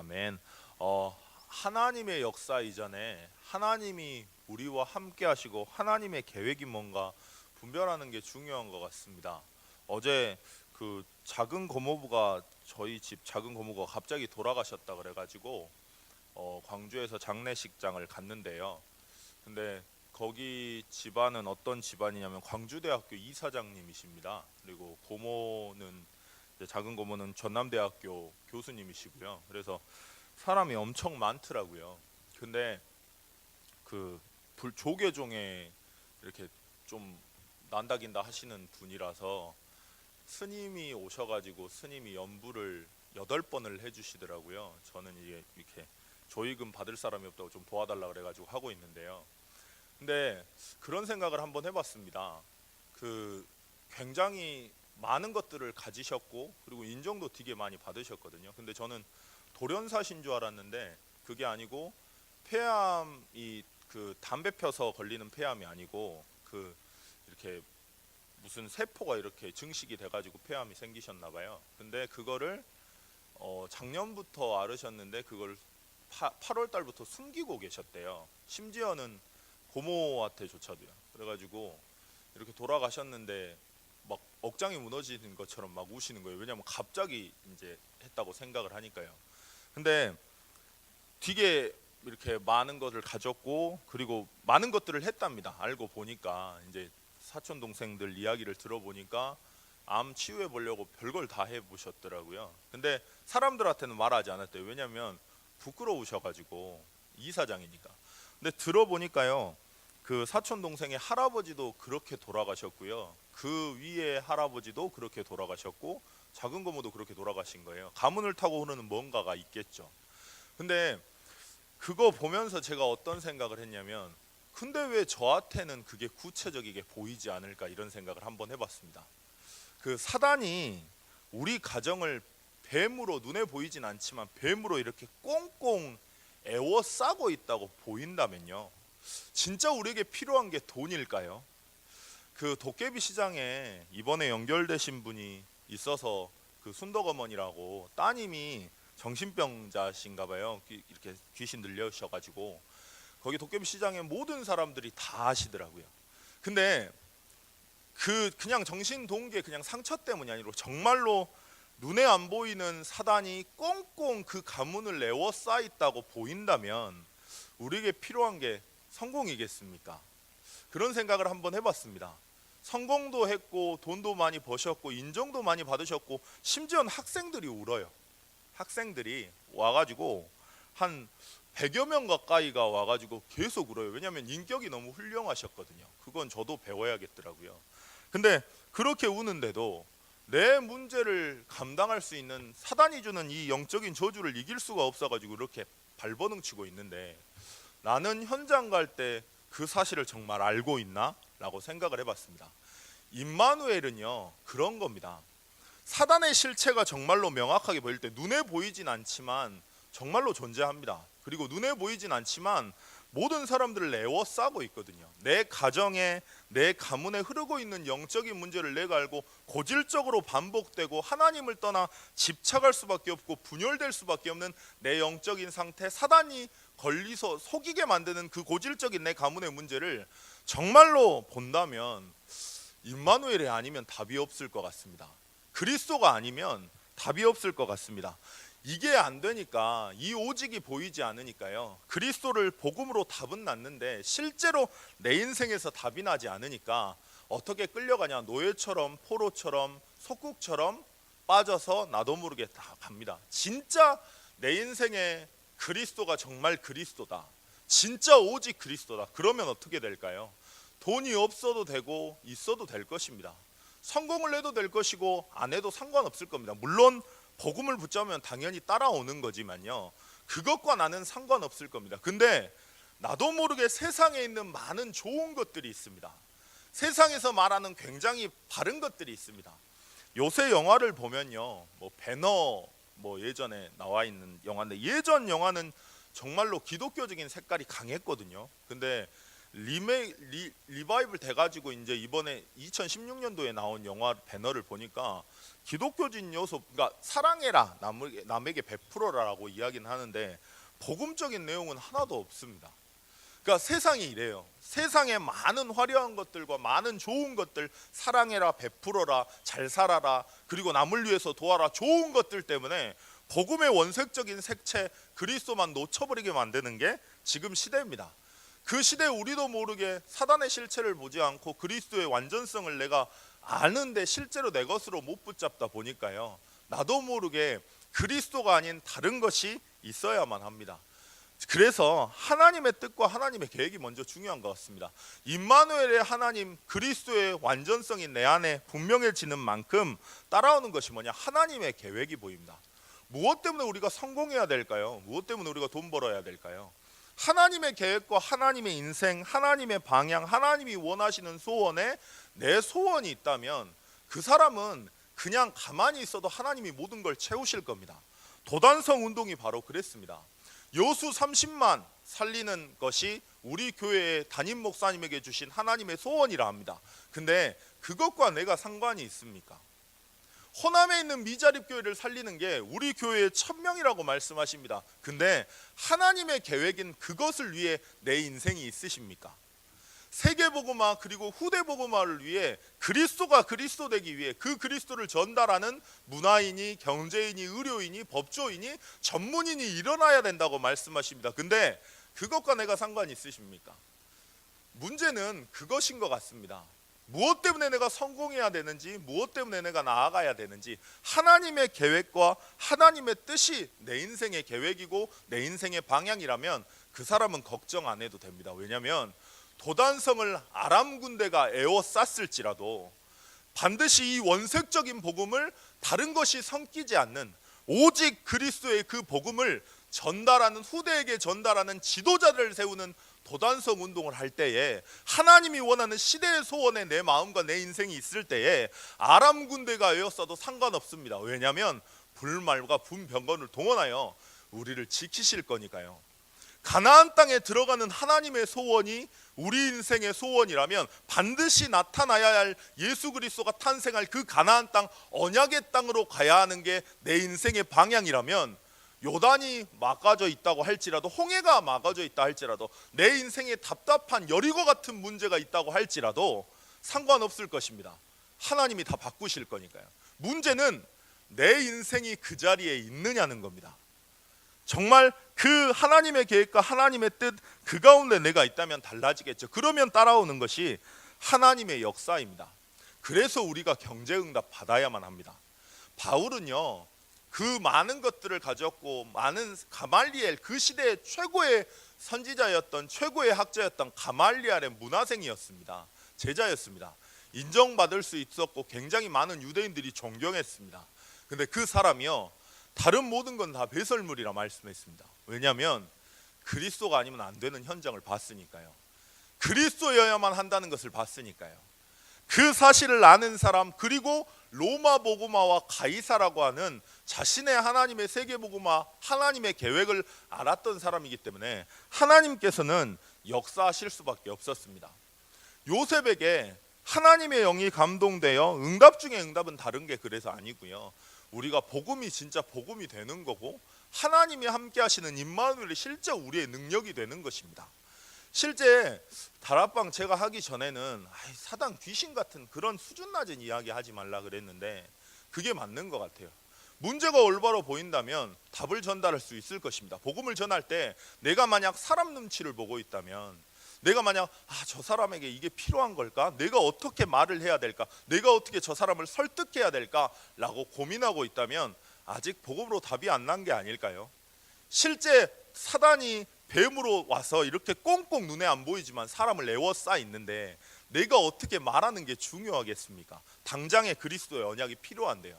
아멘. 하나님의 역사 이전에 하나님이 우리와 함께 하시고 하나님의 계획이 뭔가 분별하는 게 중요한 것 같습니다. 어제 그 작은 고모부가 저희 집 작은 고모가 갑자기 돌아가셨다 그래가지고 광주에서 장례식장을 갔는데요. 근데 거기 집안은 어떤 집안이냐면 광주대학교 이사장님이십니다. 그리고 고모는 이제 작은 고모는 전남대학교 교수님이시고요. 그래서 사람이 엄청 많더라고요. 근데 그 조계종에 이렇게 좀 난다긴다 하시는 분이라서 스님이 오셔가지고 스님이 연부를 8번을 해주시더라고요. 저는 이게 이렇게 조의금 받을 사람이 없다고 좀 도와달라 그래가지고 하고 있는데요. 근데 그런 생각을 한번 해봤습니다. 그 굉장히 많은 것들을 가지셨고 그리고 인정도 되게 많이 받으셨거든요. 근데 저는 돌연사신 줄 알았는데 그게 아니고 폐암이 그 담배 펴서 걸리는 폐암이 아니고 그 이렇게 무슨 세포가 이렇게 증식이 돼가지고 폐암이 생기셨나 봐요. 근데 그거를 작년부터 앓으셨는데 그걸 8월 달부터 숨기고 계셨대요. 심지어는 고모한테조차도요. 그래가지고 이렇게 돌아가셨는데 막 억장이 무너지는 것처럼 막 우시는 거예요. 왜냐하면 갑자기 이제 했다고 생각을 하니까요. 근데 되게 이렇게 많은 것을 가졌고 그리고 많은 것들을 했답니다. 알고 보니까 이제 사촌 동생들 이야기를 들어보니까 암 치유해 보려고 별걸 다 해보셨더라고요. 근데 사람들한테는 말하지 않았대요. 왜냐하면 부끄러우셔가지고 이사장이니까. 근데 들어보니까요, 그 사촌 동생의 할아버지도 그렇게 돌아가셨고요. 그 위에 할아버지도 그렇게 돌아가셨고 작은 고모도 그렇게 돌아가신 거예요. 가문을 타고 흐르는 뭔가가 있겠죠. 근데 그거 보면서 제가 어떤 생각을 했냐면, 근데 왜 저한테는 그게 구체적이게 보이지 않을까 이런 생각을 한번 해봤습니다. 그 사단이 우리 가정을 뱀으로, 눈에 보이진 않지만 뱀으로 이렇게 꽁꽁 애워싸고 있다고 보인다면요, 진짜 우리에게 필요한 게 돈일까요? 그 도깨비 시장에 이번에 연결되신 분이 있어서 그 순덕어머니라고 따님이 정신병자신가 봐요. 이렇게 귀신 들려셔가지고 거기 도깨비 시장에 모든 사람들이 다 아시더라고요. 근데 그냥 정신 동계 그냥 상처 때문이 아니고 정말로 눈에 안 보이는 사단이 꽁꽁 그 가문을 에워싸 있다고 보인다면 우리에게 필요한 게 성공이겠습니까? 그런 생각을 한번 해봤습니다. 성공도 했고 돈도 많이 버셨고 인정도 많이 받으셨고 심지어는 학생들이 울어요. 학생들이 와가지고 한 100여 명 가까이가 와가지고 계속 울어요. 왜냐하면 인격이 너무 훌륭하셨거든요. 그건 저도 배워야겠더라고요. 근데 그렇게 우는데도 내 문제를 감당할 수 있는 사단이 주는 이 영적인 저주를 이길 수가 없어가지고 이렇게 발버둥 치고 있는데, 나는 현장 갈 때 그 사실을 정말 알고 있나? 라고 생각을 해봤습니다. 임마누엘은요, 그런 겁니다. 사단의 실체가 정말로 명확하게 보일 때 눈에 보이진 않지만 정말로 존재합니다. 그리고 눈에 보이진 않지만 모든 사람들을 에워싸고 있거든요. 내 가정에, 내 가문에 흐르고 있는 영적인 문제를 내가 알고 고질적으로 반복되고 하나님을 떠나 집착할 수밖에 없고 분열될 수밖에 없는 내 영적인 상태, 사단이 걸리서 속이게 만드는 그 고질적인 내 가문의 문제를 정말로 본다면 임마누엘이 아니면 답이 없을 것 같습니다. 그리스도가 아니면 답이 없을 것 같습니다. 이게 안 되니까, 이 오직이 보이지 않으니까요, 그리스도를 복음으로 답은 났는데 실제로 내 인생에서 답이 나지 않으니까 어떻게 끌려가냐, 노예처럼 포로처럼 속국처럼 빠져서 나도 모르게 다 갑니다. 진짜 내 인생에 그리스도가 정말 그리스도다, 진짜 오직 그리스도다, 그러면 어떻게 될까요? 돈이 없어도 되고 있어도 될 것입니다. 성공을 해도 될 것이고 안 해도 상관없을 겁니다. 물론 복음을 붙잡으면 당연히 따라오는 거지만요, 그것과 나는 상관없을 겁니다. 근데 나도 모르게 세상에 있는 많은 좋은 것들이 있습니다. 세상에서 말하는 굉장히 바른 것들이 있습니다. 요새 영화를 보면요, 뭐 배너, 뭐 예전에 나와 있는 영화인데, 예전 영화는 정말로 기독교적인 색깔이 강했거든요. 근데 리바이벌 돼가지고 이제 이번에 2016년도에 나온 영화 배너를 보니까 기독교진 요소, 그러니까 사랑해라, 남에게 베풀어라라고 이야기는 하는데 복음적인 내용은 하나도 없습니다. 그러니까 세상이 이래요. 세상에 많은 화려한 것들과 많은 좋은 것들, 사랑해라, 베풀어라, 잘 살아라, 그리고 남을 위해서 도와라, 좋은 것들 때문에 복음의 원색적인 색채 그리스도만 놓쳐버리게 만드는 게 지금 시대입니다. 그 시대에 우리도 모르게 사단의 실체를 보지 않고 그리스도의 완전성을 내가 아는데 실제로 내 것으로 못 붙잡다 보니까요, 나도 모르게 그리스도가 아닌 다른 것이 있어야만 합니다. 그래서 하나님의 뜻과 하나님의 계획이 먼저 중요한 것 같습니다. 임마누엘의 하나님, 그리스도의 완전성이 내 안에 분명해지는 만큼 따라오는 것이 뭐냐? 하나님의 계획이 보입니다. 무엇 때문에 우리가 성공해야 될까요? 무엇 때문에 우리가 돈 벌어야 될까요? 하나님의 계획과 하나님의 인생, 하나님의 방향, 하나님이 원하시는 소원에 내 소원이 있다면 그 사람은 그냥 가만히 있어도 하나님이 모든 걸 채우실 겁니다. 도단성 운동이 바로 그랬습니다. 여수 30만 살리는 것이 우리 교회의 담임 목사님에게 주신 하나님의 소원이라 합니다. 근데 그것과 내가 상관이 있습니까? 호남에 있는 미자립 교회를 살리는 게 우리 교회의 1000명이라고 말씀하십니다. 근데 하나님의 계획인 그것을 위해 내 인생이 있으십니까? 세계복음화 그리고 후대복음화를 위해 그리스도가 그리스도 되기 위해 그 그리스도를 전달하는 문화인이, 경제인이, 의료인이, 법조인이, 전문인이 일어나야 된다고 말씀하십니다. 근데 그것과 내가 상관이 있으십니까? 문제는 그것인 것 같습니다. 무엇 때문에 내가 성공해야 되는지, 무엇 때문에 내가 나아가야 되는지, 하나님의 계획과 하나님의 뜻이 내 인생의 계획이고 내 인생의 방향이라면 그 사람은 걱정 안 해도 됩니다. 왜냐하면 도단성을 아람 군대가 에워쌌을지라도 반드시 이 원색적인 복음을 다른 것이 섞이지 않는 오직 그리스도의 그 복음을 전달하는, 후대에게 전달하는 지도자를 세우는 도단성 운동을 할 때에 하나님이 원하는 시대의 소원에 내 마음과 내 인생이 있을 때에 아람 군대가 에워싸도 상관없습니다. 왜냐하면 불말과 분병건을 동원하여 우리를 지키실 거니까요. 가나안 땅에 들어가는 하나님의 소원이 우리 인생의 소원이라면 반드시 나타나야 할 예수 그리스도가 탄생할 그 가나안 땅, 언약의 땅으로 가야 하는 게 내 인생의 방향이라면 요단이 막아져 있다고 할지라도, 홍해가 막아져 있다 할지라도, 내 인생에 답답한 여리고 같은 문제가 있다고 할지라도 상관없을 것입니다. 하나님이 다 바꾸실 거니까요. 문제는 내 인생이 그 자리에 있느냐는 겁니다. 정말 그 하나님의 계획과 하나님의 뜻 그 가운데 내가 있다면 달라지겠죠. 그러면 따라오는 것이 하나님의 역사입니다. 그래서 우리가 경제응답 받아야만 합니다. 바울은요, 그 많은 것들을 가졌고 많은 가말리엘, 그 시대의 최고의 선지자였던, 최고의 학자였던 가말리엘의 문화생이었습니다. 제자였습니다. 인정받을 수 있었고 굉장히 많은 유대인들이 존경했습니다. 근데 그 사람이요, 다른 모든 건 다 배설물이라 말씀했습니다. 왜냐하면 그리스도가 아니면 안 되는 현장을 봤으니까요. 그리스도여야만 한다는 것을 봤으니까요. 그 사실을 아는 사람, 그리고 로마 복음화와 가이사라고 하는 자신의 하나님의 세계 복음화, 하나님의 계획을 알았던 사람이기 때문에 하나님께서는 역사하실 수밖에 없었습니다. 요셉에게 하나님의 영이 감동되어, 응답 중에 응답은 다른 게 그래서 아니고요, 우리가 복음이 진짜 복음이 되는 거고 하나님이 함께 하시는 임마누엘이 실제 우리의 능력이 되는 것입니다. 실제 다락방 제가 하기 전에는 사단 귀신 같은 그런 수준 낮은 이야기 하지 말라 그랬는데 그게 맞는 것 같아요. 문제가 올바로 보인다면 답을 전달할 수 있을 것입니다. 복음을 전할 때 내가 만약 사람 눈치를 보고 있다면, 내가 만약 저 사람에게 이게 필요한 걸까? 내가 어떻게 말을 해야 될까? 내가 어떻게 저 사람을 설득해야 될까? 라고 고민하고 있다면 아직 복음으로 답이 안 난 게 아닐까요? 실제 사단이 뱀으로 와서 이렇게 꽁꽁 눈에 안 보이지만 사람을 에워싸 있는데 내가 어떻게 말하는 게 중요하겠습니까? 당장의 그리스도의 언약이 필요한데요.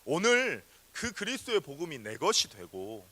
오늘 그 그리스도의 복음이 내 것이 되고,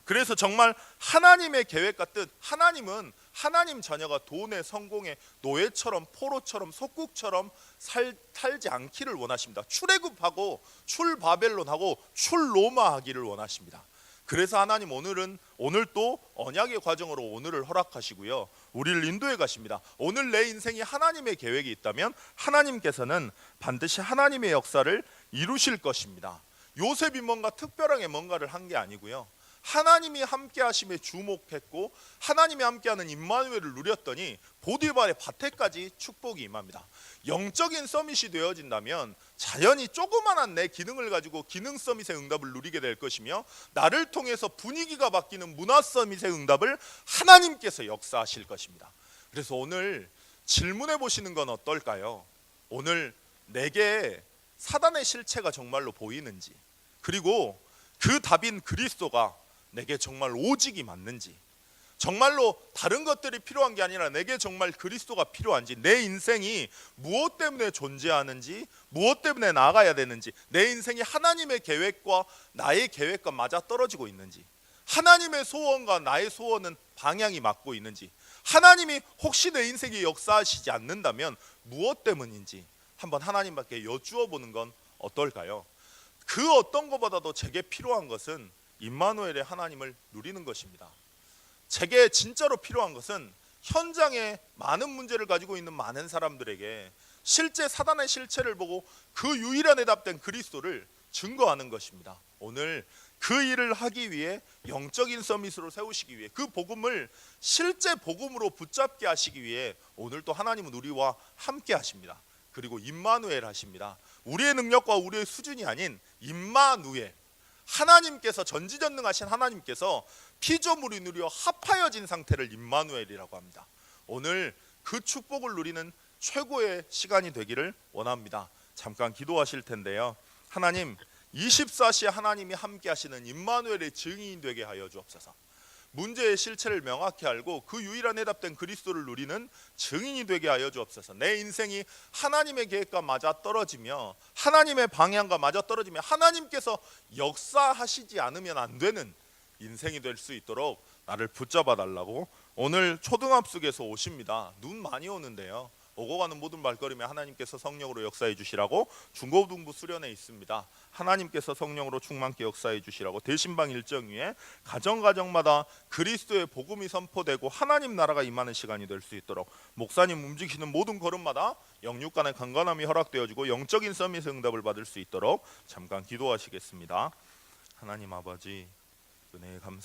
그래서 정말 하나님의 계획과 뜻, 하나님은 하나님 자녀가 돈의 성공의 노예처럼, 포로처럼, 속국처럼 살지 않기를 원하십니다. 출애굽하고 출바벨론하고 출로마 하기를 원하십니다. 그래서 하나님 오늘 또 언약의 과정으로 오늘을 허락하시고요. 우리를 인도해 가십니다. 오늘 내 인생이 하나님의 계획이 있다면 하나님께서는 반드시 하나님의 역사를 이루실 것입니다. 요셉이 뭔가 특별하게 뭔가를 한 게 아니고요. 하나님이 함께 하심에 주목했고 하나님이 함께하는 임마누엘을 누렸더니 보디발의 밭에까지 축복이 임합니다. 영적인 서밋이 되어진다면 자연히 조그만한 내 기능을 가지고 기능 서밋의 응답을 누리게 될 것이며, 나를 통해서 분위기가 바뀌는 문화 서밋의 응답을 하나님께서 역사하실 것입니다. 그래서 오늘 질문해 보시는 건 어떨까요? 오늘 내게 사단의 실체가 정말로 보이는지, 그리고 그 답인 그리스도가 내게 정말 오직이 맞는지, 정말로 다른 것들이 필요한 게 아니라 내게 정말 그리스도가 필요한지, 내 인생이 무엇 때문에 존재하는지, 무엇 때문에 나아가야 되는지, 내 인생이 하나님의 계획과 나의 계획과 맞아떨어지고 있는지, 하나님의 소원과 나의 소원은 방향이 맞고 있는지, 하나님이 혹시 내 인생에 역사하시지 않는다면 무엇 때문인지 한번 하나님께 여쭈어 보는 건 어떨까요? 그 어떤 것보다도 제게 필요한 것은 임마누엘의 하나님을 누리는 것입니다. 제게 진짜로 필요한 것은 현장에 많은 문제를 가지고 있는 많은 사람들에게 실제 사단의 실체를 보고 그 유일한 해답된 그리스도를 증거하는 것입니다. 오늘 그 일을 하기 위해 영적인 서밋으로 세우시기 위해, 그 복음을 실제 복음으로 붙잡게 하시기 위해 오늘 또 하나님은 우리와 함께 하십니다. 그리고 임마누엘 하십니다. 우리의 능력과 우리의 수준이 아닌 임마누엘, 하나님께서, 전지전능하신 하나님께서 피조물이 누려 합하여진 상태를 임마누엘이라고 합니다. 오늘 그 축복을 누리는 최고의 시간이 되기를 원합니다. 잠깐 기도하실 텐데요. 하나님, 24시 하나님이 함께 하시는 임마누엘의 증인이 되게 하여 주옵소서. 문제의 실체를 명확히 알고 그 유일한 해답된 그리스도를 누리는 증인이 되게 하여 주옵소서. 내 인생이 하나님의 계획과 맞아떨어지며 하나님의 방향과 맞아떨어지며 하나님께서 역사하시지 않으면 안 되는 인생이 될 수 있도록 나를 붙잡아 달라고. 오늘 초등합숙에서 오십니다. 눈 많이 오는데요, 오고 가는 모든 발걸음에 하나님께서 성령으로 역사해 주시라고 중고등부 수련회 있습니다. 하나님께서 성령으로 충만케 역사해 주시라고 대신방 일정 위에 가정마다 그리스도의 복음이 선포되고 하나님 나라가 임하는 시간이 될 수 있도록 목사님 움직이시는 모든 걸음마다 영육간의 강건함이 허락되어지고 영적인 서밋의 응답을 받을 수 있도록 잠깐 기도하시겠습니다. 하나님 아버지, 은혜에 감사합니다.